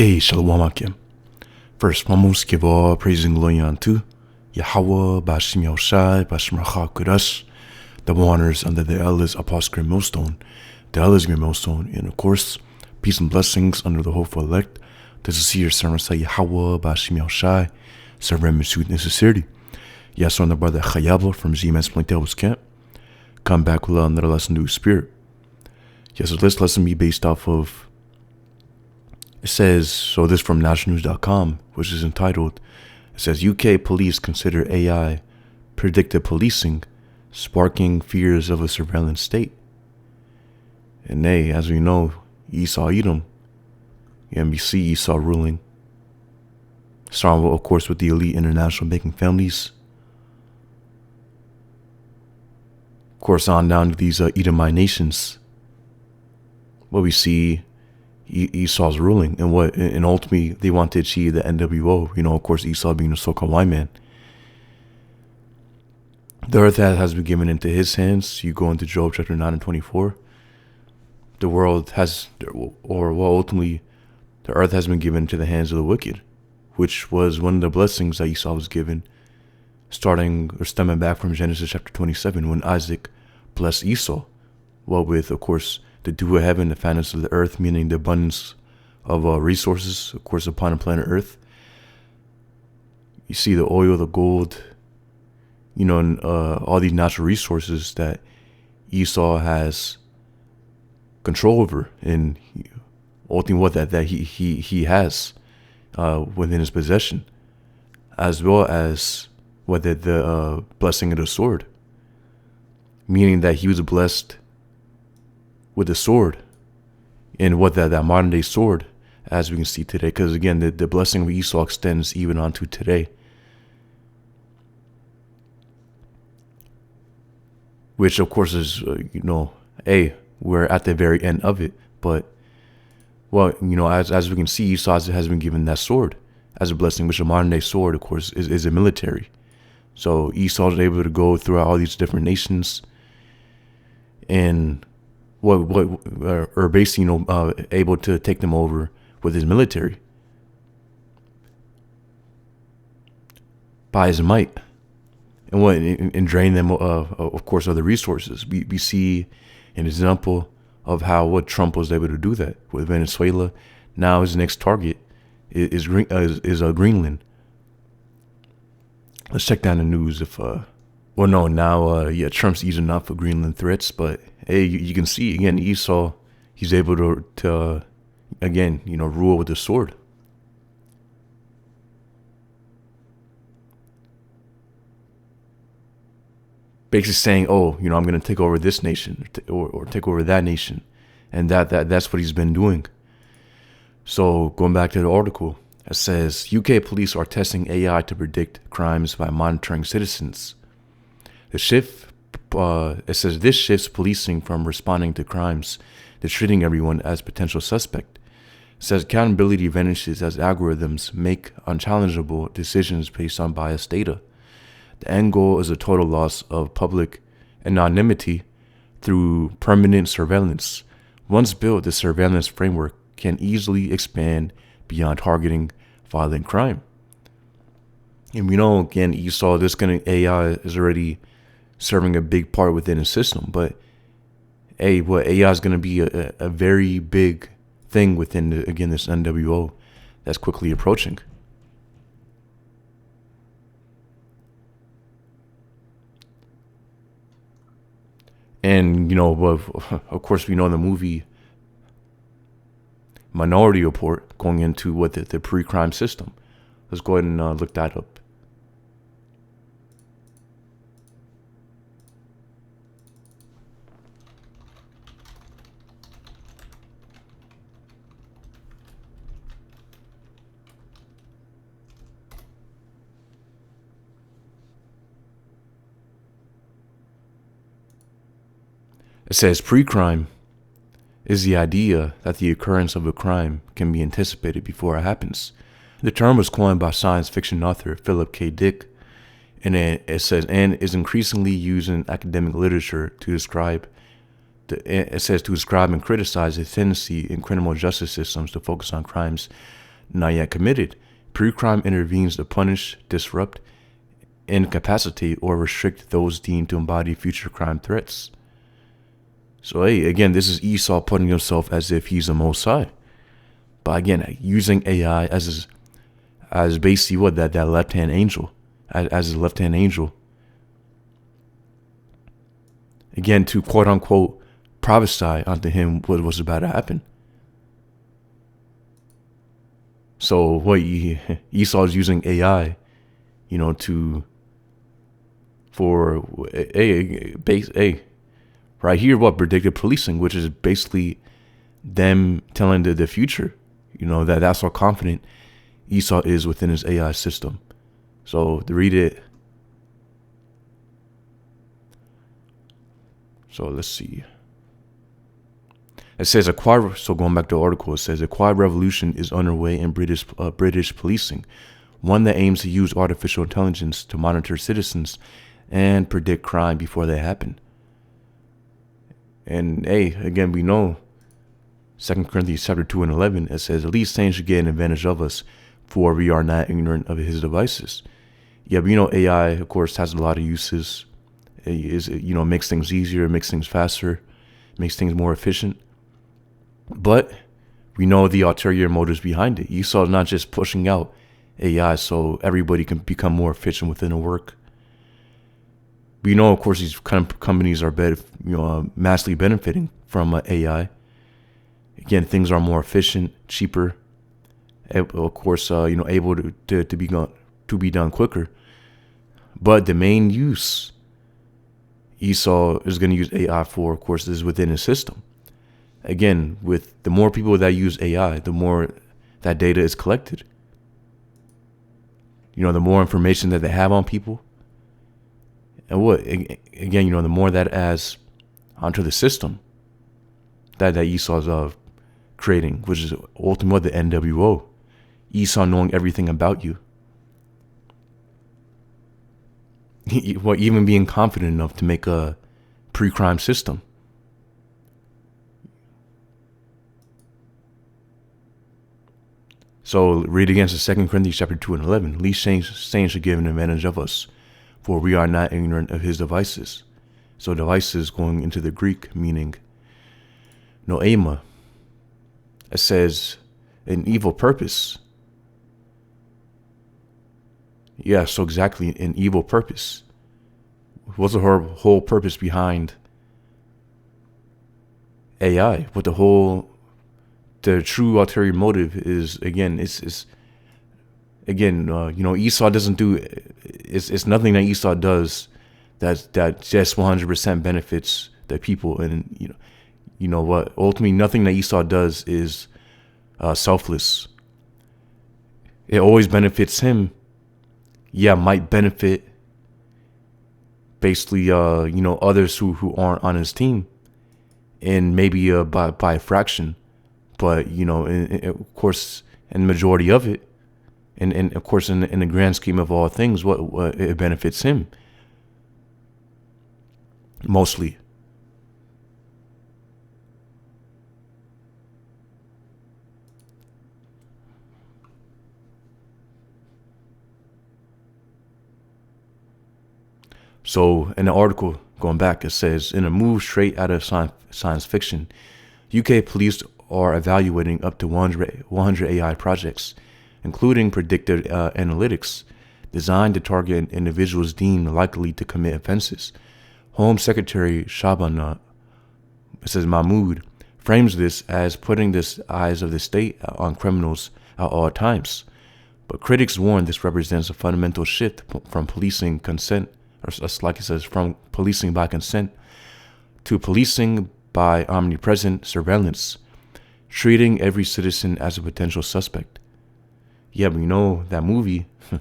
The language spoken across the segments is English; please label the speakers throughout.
Speaker 1: Hey, Shalom Akim. First, foremost, give all praise and glory unto Yahweh, Bashim Yahushai, Bashim Racha Kudash, double honors under the Elders Apostle Great Millstone, the Elders Great Millstone, and of course, peace and blessings under the hopeful elect. This is here, servant say Yahweh, Bashim Yahushai, servant Meshut and sincerity. Yes, on the brother Chayava from Z-Man's Plantables Camp. Come back with another lesson to spirit. Yes, so this lesson be based off of, it says, so this from nationalnews.com, which is entitled, it says, UK police consider AI predictive policing, sparking fears of a surveillance state. And as we know, Esau Edom, NBC Esau ruling, starting, of course, with the elite international banking families. Of course, on down to these Edomite nations. What we see Esau's ruling and ultimately they want to achieve the NWO, of course, Esau being the so-called white man. The earth has been given into his hands. You go into Job chapter 9 and 24. The world has, ultimately, the earth has been given into the hands of the wicked, which was one of the blessings that Esau was given, stemming back from Genesis chapter 27, when Isaac blessed Esau, with, of course, the dew of heaven, the fatness of the earth, meaning the abundance of resources, of course, upon the planet Earth. You see the oil, the gold, and all these natural resources that Esau has control over, and ultimately what that he has within his possession, as well as the blessing of the sword, meaning that he was blessed with the sword, and that modern day sword, as we can see today, because again, the blessing of Esau extends even onto today, which of course is, we're at the very end of it, but as we can see, Esau has been given that sword as a blessing, which a modern day sword, of course, is a military. So Esau is able to go throughout all these different nations and basically, able to take them over with his military by his might, and drain them, of course, of the resources. We see an example of how Trump was able to do that with Venezuela. Now his next target is Greenland. Let's check down the news Trump's easing up for Greenland threats, but hey, you can see again, Esau, he's able to again, rule with the sword. Basically saying, I'm going to take over this nation or take over that nation. And that's what he's been doing. So going back to the article, it says UK police are testing AI to predict crimes by monitoring citizens. It says this shifts policing from responding to crimes to treating everyone as potential suspect. It says accountability vanishes as algorithms make unchallengeable decisions based on biased data. The end goal is a total loss of public anonymity through permanent surveillance. Once built, the surveillance framework can easily expand beyond targeting violent crime. And we know, again, Esau, this kind of AI is already serving a big part within the system. But AI is going to be a very big thing within, this NWO that's quickly approaching. And, of course, we know the movie Minority Report going into the Precrime system. Let's go ahead and look that up. It says precrime is the idea that the occurrence of a crime can be anticipated before it happens. The term was coined by science fiction author Philip K. Dick, and it says, and is increasingly used in academic literature to describe and criticize the tendency in criminal justice systems to focus on crimes not yet committed. Precrime intervenes to punish, disrupt, incapacitate, or restrict those deemed to embody future crime threats. So, hey, again, this is Esau putting himself as if he's the Most High. But again, using AI as basically what that left-hand angel, as his left-hand angel. Again, to quote unquote prophesy onto him what was about to happen. So what Esau is using AI, right here, what predictive policing, which is basically them telling the future, that's how confident Esau is within his AI system. So to read it, so let's see. It says so going back to the article, it says a quiet revolution is underway in British policing, one that aims to use artificial intelligence to monitor citizens and predict crime before they happen. And again, we know 2 Corinthians chapter 2 and 11, it says, at least Satan should get an advantage of us, for we are not ignorant of his devices. Yeah, but AI, of course, has a lot of uses. It makes things easier, makes things faster, makes things more efficient. But we know the ulterior motives behind it. Esau is not just pushing out AI so everybody can become more efficient within the work. We know, of course, these kind of companies are massively benefiting from AI. Again, things are more efficient, cheaper, of course, able to be done quicker. But the main use Esau is going to use AI for, of course, is within his system. Again, with the more people that use AI, the more that data is collected. The more information that they have on people. And again, the more that adds onto the system that Esau's creating, which is ultimately the NWO. Esau knowing everything about you. Even being confident enough to make a pre-crime system. So read against the 2 Corinthians chapter 2 and 11. At least Satan should give an advantage of us, for we are not ignorant of his devices. So devices going into the Greek meaning noema. It says an evil purpose. Yeah, so exactly, an evil purpose. What's the whole purpose behind AI? What the true ulterior motive is, again, Esau doesn't do, it's nothing that Esau does that just 100% benefits the people. And, what, ultimately nothing that Esau does is selfless. It always benefits him. Yeah, might benefit basically, others who aren't on his team, and maybe by a fraction. But, of course, in the majority of it, and of course, in the grand scheme of all things, what it benefits him mostly. So in the article, going back, it says, in a move straight out of science fiction, UK police are evaluating up to 100 AI projects, including predictive analytics, designed to target individuals deemed likely to commit offenses. Home Secretary Shaban, Mahmood, frames this as putting the eyes of the state on criminals at all times. But critics warn this represents a fundamental shift from policing consent, or like it says, from policing by consent to policing by omnipresent surveillance, treating every citizen as a potential suspect. Yeah, we know that movie. You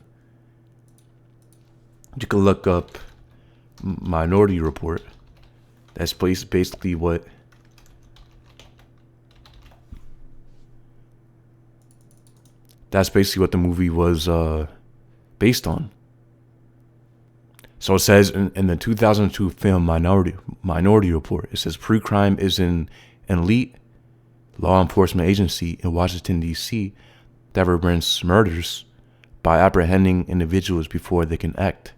Speaker 1: can look up Minority Report. That's basically what the movie was based on. So it says in the 2002 film Minority Report, it says Precrime is an elite law enforcement agency in Washington, D.C. that prevents murders by apprehending individuals before they can act.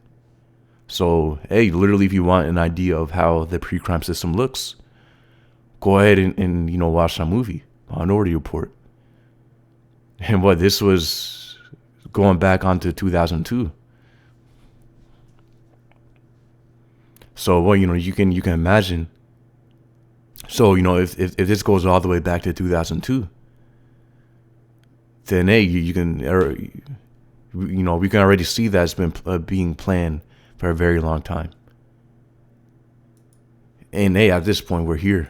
Speaker 1: So, hey, literally, if you want an idea of how the pre-crime system looks, go ahead and watch that movie, Minority Report. And this was going back onto 2002. So, you can imagine. So, if this goes all the way back to 2002, then hey, you can, we can already see that it's been being planned for a very long time. And hey, at this point, we're here.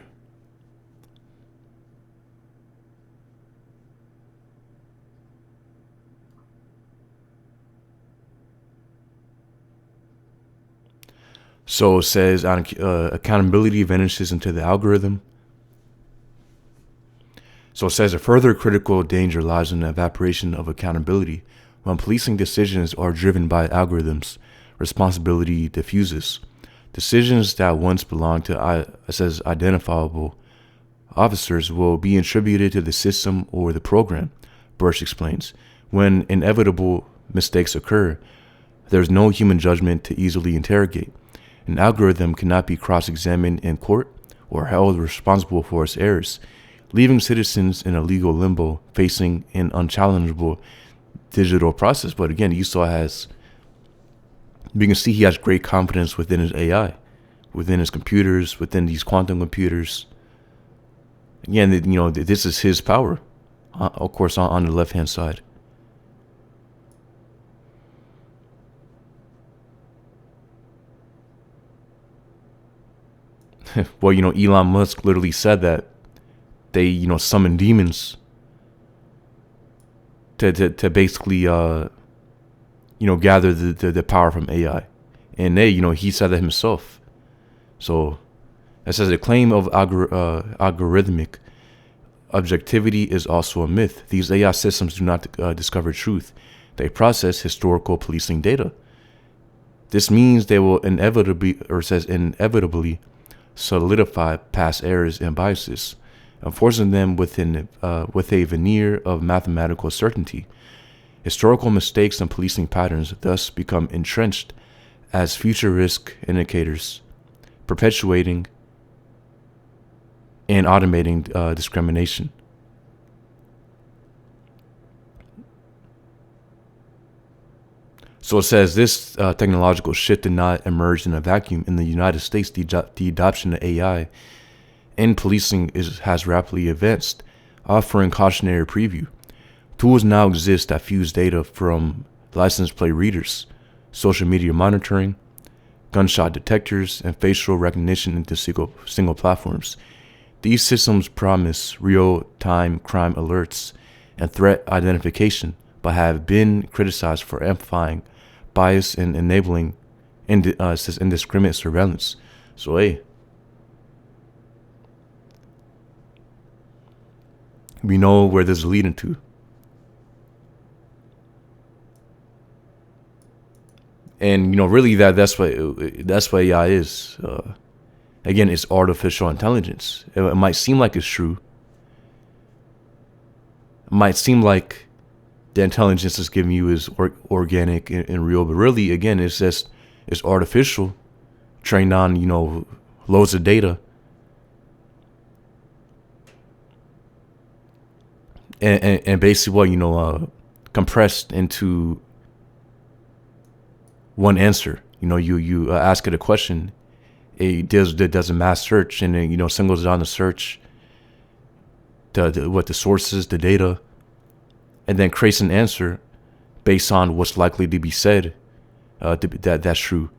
Speaker 1: So it says accountability vanishes into the algorithm. So it says a further critical danger lies in the evaporation of accountability. When policing decisions are driven by algorithms, responsibility diffuses. Decisions that once belonged to, it says, identifiable officers will be attributed to the system or the program, Burch explains. When inevitable mistakes occur, there's no human judgment to easily interrogate. An algorithm cannot be cross-examined in court or held responsible for its errors, leaving citizens in a legal limbo facing an unchallengeable digital process. But again, Esau we can see he has great confidence within his AI, within his computers, within these quantum computers. Again, this is his power, of course, on the left-hand side. Well, Elon Musk literally said that they, summon demons to basically, gather the power from AI. And he said that himself. So it says the claim of algorithmic objectivity is also a myth. These AI systems do not discover truth. They process historical policing data. This means they will inevitably solidify past errors and biases, enforcing them with a veneer of mathematical certainty. Historical mistakes and policing patterns thus become entrenched as future risk indicators, perpetuating and automating discrimination. So it says this technological shift did not emerge in a vacuum. In the United States, the adoption of AI in policing has rapidly advanced, offering cautionary preview. Tools now exist that fuse data from license plate readers, social media monitoring, gunshot detectors, and facial recognition into single platforms. These systems promise real-time crime alerts and threat identification, but have been criticized for amplifying bias and enabling indiscriminate surveillance. So, hey, we know where this is leading to. And really that's what AI is. Again, it's artificial intelligence. It might seem like it's true. It might seem like the intelligence it's giving you is organic and real, but really, again, it's artificial, trained on loads of data, and basically compressed into one answer. You ask it a question, it does a mass search, and then singles down the search, the sources, the data, and then creates an answer based on what's likely to be said, that's true.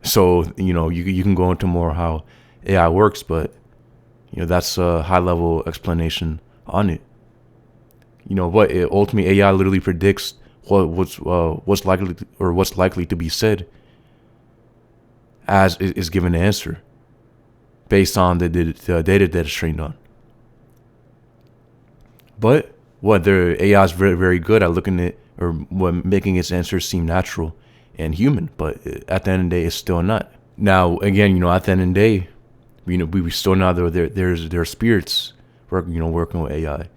Speaker 1: So you can go into more how AI works, but that's a high level explanation on it. Ultimately AI literally predicts what's likely to be said as is given the answer based on the data that it's trained on. But their AI is very, very good at looking at making its answers seem natural and human, but at the end of the day, it's still not. Now, again, at the end of the day, we still know there are spirits working with AI.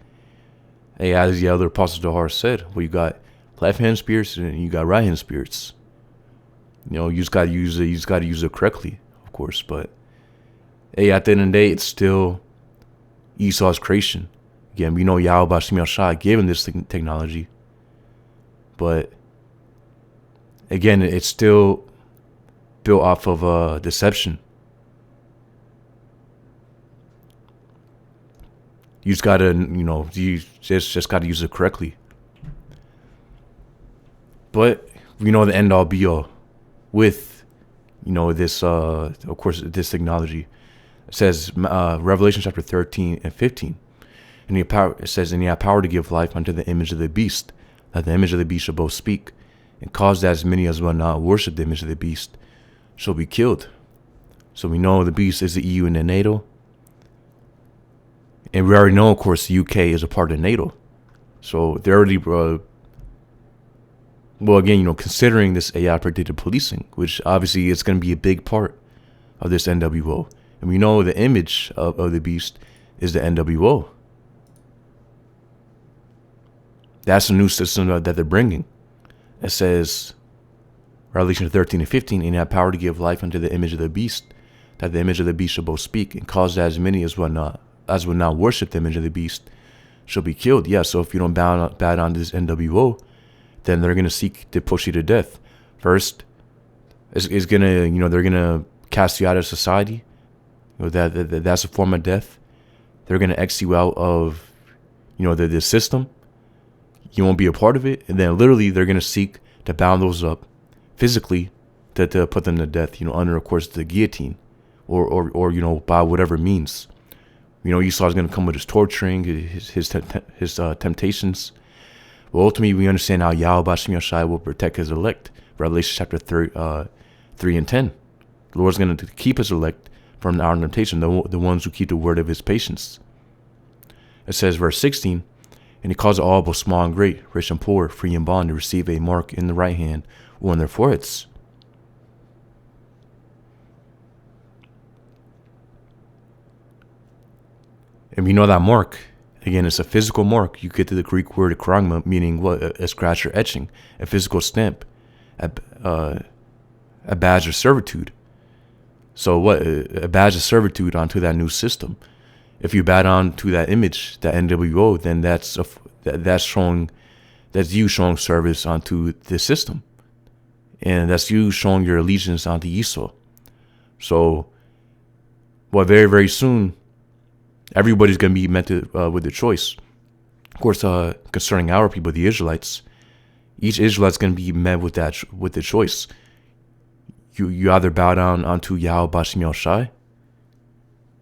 Speaker 1: Hey, as the other Apostle Dahar said, well, you got left hand spirits and you got right hand spirits. You just gotta use it. You just gotta use it correctly, of course. But hey, at the end of the day, it's still Esau's creation. Again, we know Yahweh Bashim Yashai gave him this technology, but again, it's still built off of deception. You just gotta, you just gotta use it correctly. But we know the end all be all with, this, of course, this technology. It says, Revelation chapter 13 and 15. And it says, and he had power to give life unto the image of the beast, that the image of the beast shall both speak, and cause that as many as will not worship the image of the beast shall be killed. So we know the beast is the EU and the NATO. And we already know, of course, the UK is a part of NATO. So they're already, considering this AI predictive policing, which obviously is going to be a big part of this NWO. And we know the image of the beast is the NWO. That's a new system that they're bringing. It says, Revelation 13 and 15, and he had power to give life unto the image of the beast, that the image of the beast shall both speak, and cause that as many as will not worship the image of the beast shall be killed. Yeah, so if you don't bow on this NWO, then they're going to seek to push you to death. First, it's going to, they're going to cast you out of society. That's a form of death. They're going to X you out of, the system. You won't be a part of it. And then literally they're going to seek to bound those up physically to put them to death, under, of course, the guillotine or by whatever means. Esau is going to come with his torturing, his temptations. But ultimately, we understand how Yahweh Bashim Yashai will protect his elect. Revelation chapter 3 and 10. The Lord's going to keep his elect from our temptation, the ones who keep the word of his patience. It says, verse 16, and he caused all, both small and great, rich and poor, free and bond, to receive a mark in the right hand or on their foreheads. And we know that mark, again, it's a physical mark. You get to the Greek word akragma, meaning what? A scratch or etching, a physical stamp, a badge of servitude. So what? A badge of servitude onto that new system. If you bow down to that image, that NWO, then that's you showing service onto the system, and that's you showing your allegiance onto Esau. So, very, very soon, everybody's going to be met with a choice. Of course, concerning our people, the Israelites, each Israelite's going to be met with the choice. You either bow down unto Yahweh Bashim Yashai,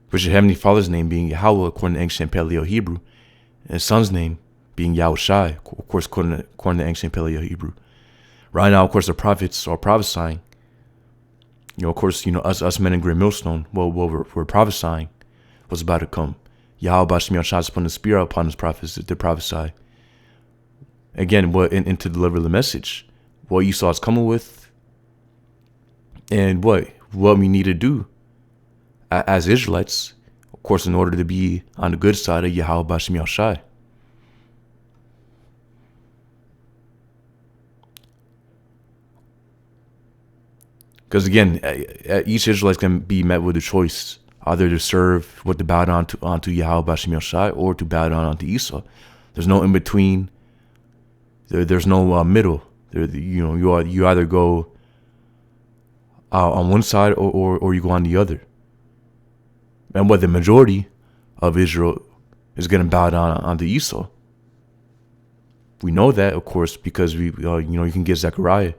Speaker 1: which is Heavenly Father's name being Yahweh according to ancient Paleo-Hebrew, and his son's name being Yahushai, of course, according to ancient Paleo-Hebrew. Right now, of course, the prophets are prophesying. Of course, us men in Great Millstone, we're prophesying what's about to come. Yahweh Bashim Yashai is putting the spirit upon his prophets to prophesy. Again, and to deliver the message. What Esau is coming with, and what we need to do as Israelites, of course, in order to be on the good side of Yahweh Bashim Yashai. Because again, each Israelite can be met with a choice, either to serve to bow down onto Yahweh Bashim Yashai, or to bow down onto Esau. There's no in between. There's no middle. You either go on one side or you go on the other. And the majority of Israel is going to bow down onto Esau. We know that, of course, because you can get Zechariah,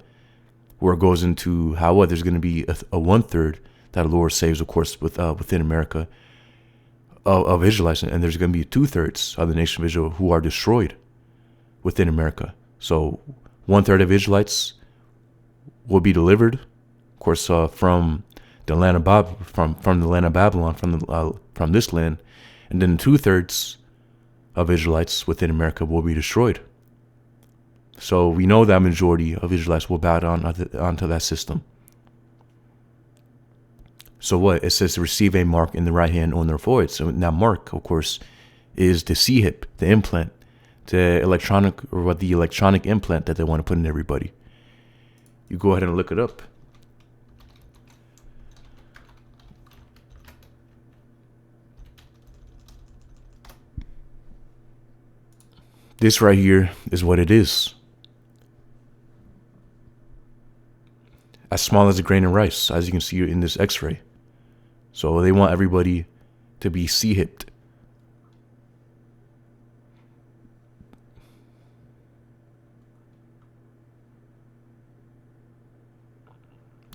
Speaker 1: where it goes into how there's going to be a 1/3 that the Lord saves, of course, within America of Israelites, and there's going to be 2/3 of the nation of Israel who are destroyed within America. So 1/3 of Israelites will be delivered, of course, from the land of Babylon, from this land, and then 2/3 of Israelites within America will be destroyed. So we know that majority of Israelites will bow down onto that system. So it says to receive a mark in the right hand on their forehead. So that mark, of course, is the C-hip, the implant the electronic implant that they want to put in everybody. You go ahead and look it up. This right here is what it is. As small as a grain of rice, as you can see in this x-ray. So they want everybody to be C-hipped.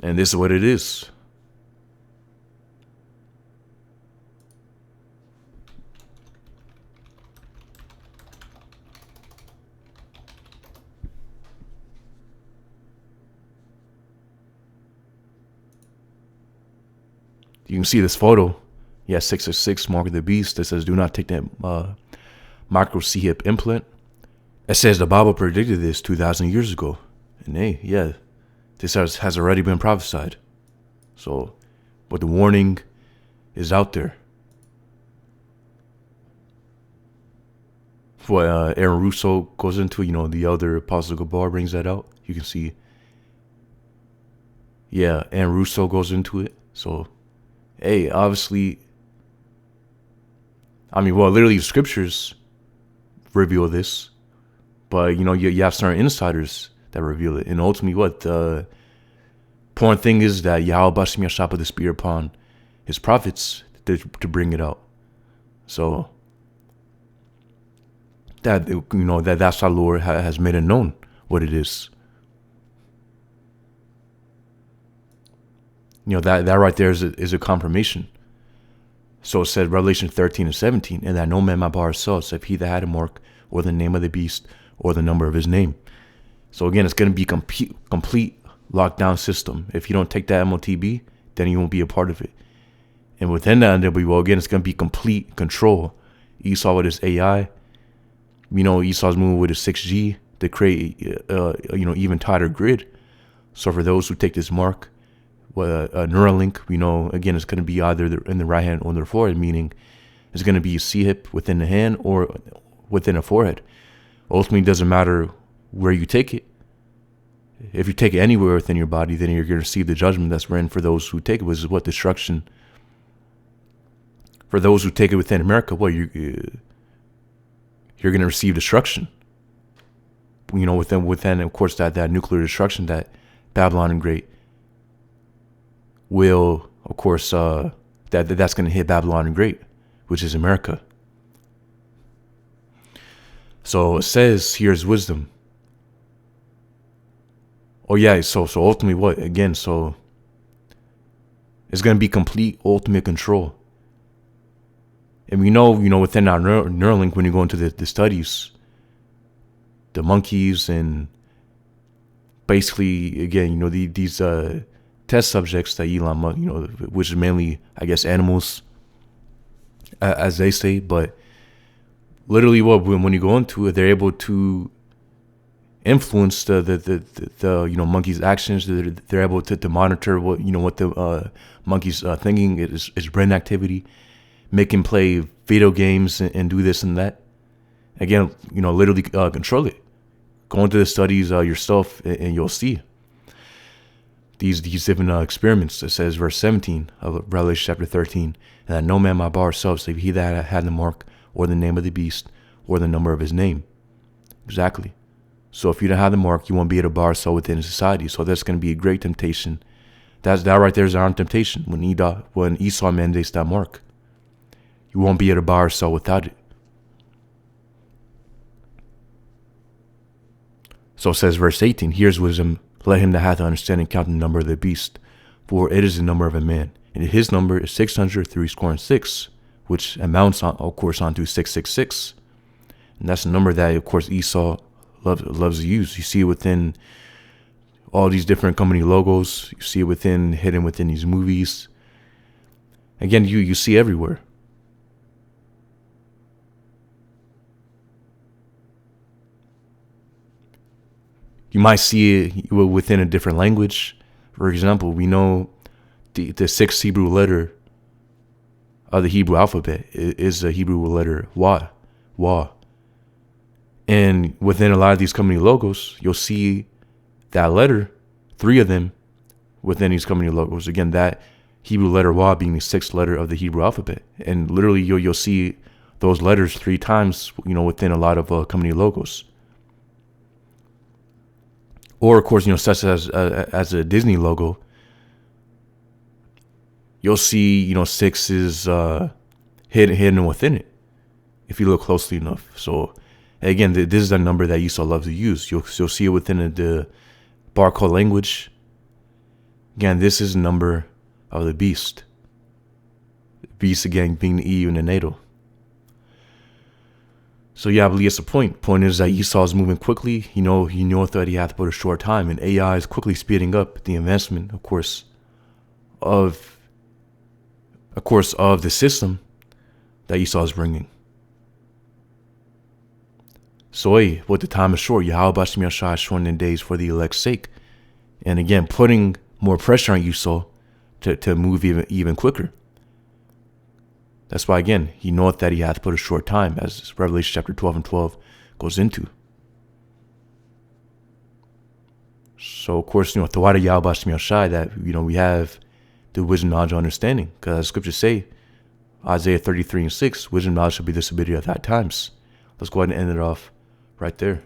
Speaker 1: And this is what it is. You can see this photo. Yeah, 666, Mark of the Beast. It says, do not take that micro C-hip implant. It says the Bible predicted this 2,000 years ago. And hey, yeah, this has already been prophesied. So, but the warning is out there. What Aaron Russo goes into, the elder Apostle Gabar brings that out. You can see. Yeah, Aaron Russo goes into it. So, hey, obviously, literally scriptures reveal this. But, you have certain insiders that reveal it. And ultimately, what the important thing is that Yahweh Bashim Yashah put the Spirit upon his prophets to bring it out. So, that's our Lord has made it known what it is. That right there is a confirmation. So it said Revelation 13 and 17, and that no man might bar himself, except he that had a mark, or the name of the beast, or the number of his name. So again, it's going to be complete lockdown system. If you don't take that MOTB, then you won't be a part of it. And within that NWO, again, it's going to be complete control. Esau with his AI, Esau's moving with his 6G to create, even tighter grid. So for those who take this mark, a Neuralink, again, it's going to be either in the right hand or the forehead, meaning it's going to be a C-hip within the hand or within a forehead. Ultimately, it doesn't matter where you take it. If you take it anywhere within your body, then you're going to receive the judgment that's written for those who take it, which is what destruction. For those who take it within America, you're going to receive destruction. Within of course that nuclear destruction that Babylon the Great will, of course, that's going to hit Babylon the Great, which is America. So it says, here's wisdom. Oh yeah, so ultimately what? Again, so it's going to be complete ultimate control. And we know, within our Neuralink, when you go into the studies, the monkeys and basically, again, these test subjects that Elon Musk, which is mainly, I guess, animals, as they say, but literally when you go into it, they're able to influence the monkey's actions. They're able to monitor what the monkey's thinking, his brain activity, make him play video games and do this and that. Again, literally control it. Go into the studies yourself and you'll see these different experiments. It says verse 17 of Revelation chapter 13, and that no man might bar himself save he that had the mark or the name of the beast or the number of his name. Exactly. So if you don't have the mark, you won't be able to bar yourself within society. So that's going to be a great temptation. That right there is our temptation when Esau mandates that mark. You won't be able to bar yourself without it. So it says verse 18, here's wisdom, let him that hath understanding count the number of the beast, for it is the number of a man, and his number is 666, which amounts, of course, onto 666. And that's the number that, of course, Esau loves to use. You see it within all these different company logos. You see it hidden within these movies. Again, you see everywhere. You might see it within a different language. For example, we know the sixth Hebrew letter of the Hebrew alphabet is the Hebrew letter Wa. And within a lot of these company logos, you'll see that letter, 3 of them within these company logos. Again, that Hebrew letter Wa being the 6th letter of the Hebrew alphabet. And literally you'll see those letters 3 times, within a lot of company logos. Or of course, such as a Disney logo, you'll see, 6 is hidden within it if you look closely enough. So again, this is a number that Esau loves to use. You'll see it within the barcode language. Again, this is the number of the beast. Beast again being the EU and the NATO. So yeah, I believe it's the point. Point is that Esau is moving quickly. He knows that he hath but a short time, and AI is quickly speeding up the advancement, of course, of the system that Esau is bringing. So hey, what the time is short, Yahweh Bashem Yashai is shortening days for the elect's sake. And again, putting more pressure on Esau to move even quicker. That's why, again, he knoweth that he hath but a short time, as Revelation chapter 12 and 12 goes into. So, of course, the word of Yahweh Bashem Yashai, that, we have the wisdom, knowledge, and understanding. Because as scriptures say, Isaiah 33 and 6, wisdom, knowledge shall be the stability of thy times. Let's go ahead and end it off right there.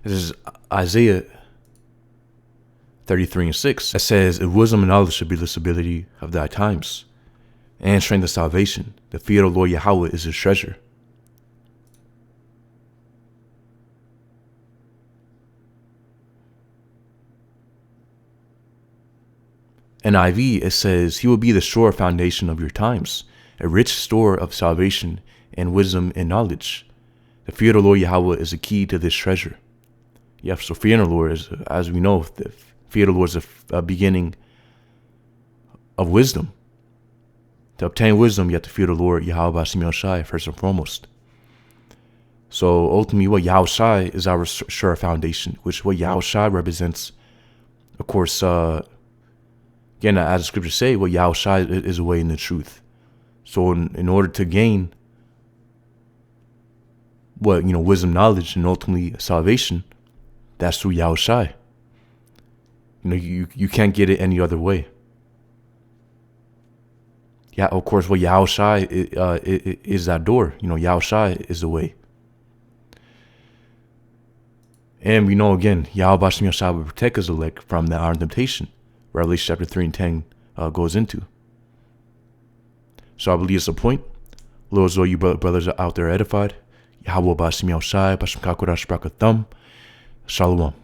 Speaker 1: This is Isaiah 33 and 6. It says, wisdom and knowledge should be the stability of thy times, and strength of salvation. The fear of the Lord Yahweh is his treasure. NIV, it says, he will be the sure foundation of your times, a rich store of salvation and wisdom and knowledge. The fear of the Lord Yahweh is the key to this treasure. Yeah, so fear of the Lord is, as we know, the fear of the Lord is a beginning of wisdom. To obtain wisdom, you have to fear the Lord Yahweh Bashem Yashai first and foremost. So ultimately, what Yahweh Shai is our sure foundation, which what Yahweh Shai represents, of course, again, as the scriptures say, what Yahweh Shai is the way and the truth. So in order to gain wisdom, knowledge, and ultimately salvation, that's through Yahweh Shai. You can't get it any other way. Yeah, of course, what Yahweh Shai is that door. Yahweh Shai is the way. And we know, again, Yahweh Bashem Yashai will protect his elect from the iron temptation. Revelation chapter 3 and 10 goes into. So I believe it's a point. Lord, so you brothers out there edified. Yahweh Bashem Yashai, Bashem Kakurash Brakatham. Shalom.